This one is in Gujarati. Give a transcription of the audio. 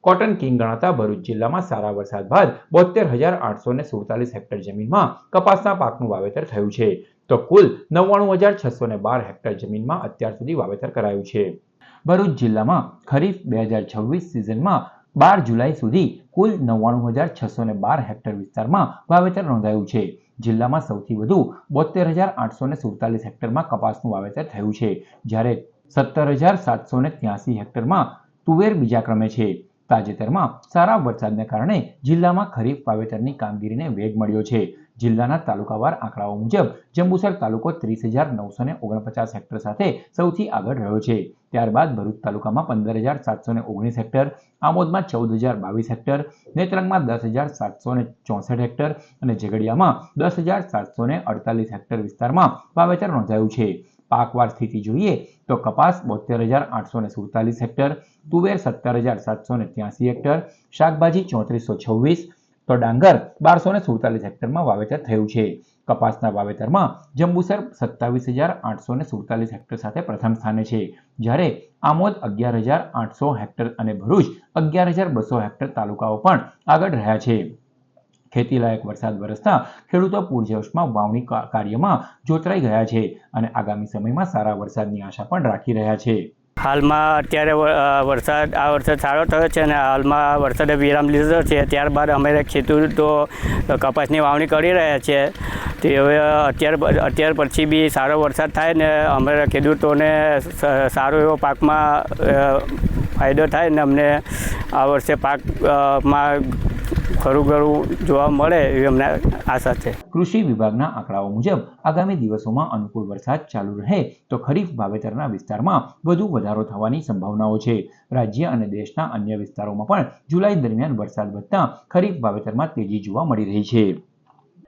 કોટન કિંગ ગણાતા ભરૂચ જિલ્લામાં સારા વરસાદ બાદ 72,847 હેક્ટર જમીનમાં કપાસના પાકનું વાવેતર થયું છે, તો કુલ 99,612 હેક્ટર જમીનમાં અત્યાર સુધી વાવેતર કરાયું છે। ભરૂચ જિલ્લામાં ખરીફ 2026 સિઝનમાં 12 જુલાઈ સુધી કુલ 99,612 હેક્ટર વિસ્તારમાં વાવેતર નોંધાયું છે। જિલ્લામાં સૌથી વધુ 72,847 હેક્ટરમાં કપાસનું વાવેતર થયું છે, જ્યારે 17,783 હેક્ટરમાં તુવેર બીજા ક્રમે છે। તાજેતરમાં સારા વરસાદને કારણે જિલ્લામાં ખરીફ વાવેતરની કામગીરીને વેગ મળ્યો છે। જિલ્લાના તાલુકાવાર આંકડાઓ મુજબ જંબુસર તાલુકો 30,949 હેક્ટર સાથે સૌથી આગળ રહ્યો છે। ત્યારબાદ ભરૂચ તાલુકામાં 15,719 હેક્ટર, આમોદમાં 14,022 હેક્ટર, નેત્રંગમાં 10,764 હેક્ટર અને ઝઘડિયામાં 10,748 હેક્ટર વિસ્તારમાં વાવેતર નોંધાયું છે। પાકવાર સ્થિતિ જોઈએ તો કપાસ 72,847 હેક્ટર, તુવેર 17,783 હેક્ટર, શાકભાજી 3426, તો ડાંગર 1247 હેક્ટરમાં વાવેતર થયું છે। કપાસના વાવેતરમાં જંબુસર 27,847 હેક્ટર સાથે પ્રથમ સ્થાને છે, જ્યારે આમોદ 11,800 હેક્ટર અને ભરૂચ 11,200 હેક્ટર તાલુકાઓ પણ આગળ રહ્યા છે। ખેતીલાયક વરસાદ વરસતા ખેડૂતો પૂરજોશમાં વાવણી કાર્યમાં જોતરાઈ ગયા છે અને આગામી સમયમાં સારા વરસાદની આશા પણ રાખી રહ્યા છે। હાલમાં અત્યારે આ વરસાદ સારો થયો છે અને હાલમાં વરસાદે વિરામ લીધો છે। ત્યારબાદ અમે ખેડૂતો કપાસની વાવણી કરી રહ્યા છે। તે હવે અત્યાર પછી બી સારો વરસાદ થાય ને અમારા ખેડૂતોને સારો એવો પાકમાં ફાયદો થાય ને અમને આ વર્ષે પાકમાં ખરું જોવા મળે એવી અમને આશા છે। કૃષિ વિભાગના આંકડાઓ મુજબ આગામી દિવસોમાં અનુકૂળ વરસાદ ચાલુ રહે તો ખરીફ વાવેતરના વિસ્તારમાં વધુ વધારો થવાની સંભાવનાઓ છે। રાજ્ય અને દેશના અન્ય વિસ્તારોમાં પણ જુલાઈ દરમિયાન વરસાદ વધતા ખરીફ વાવેતરમાં તેજી જોવા મળી રહી છે।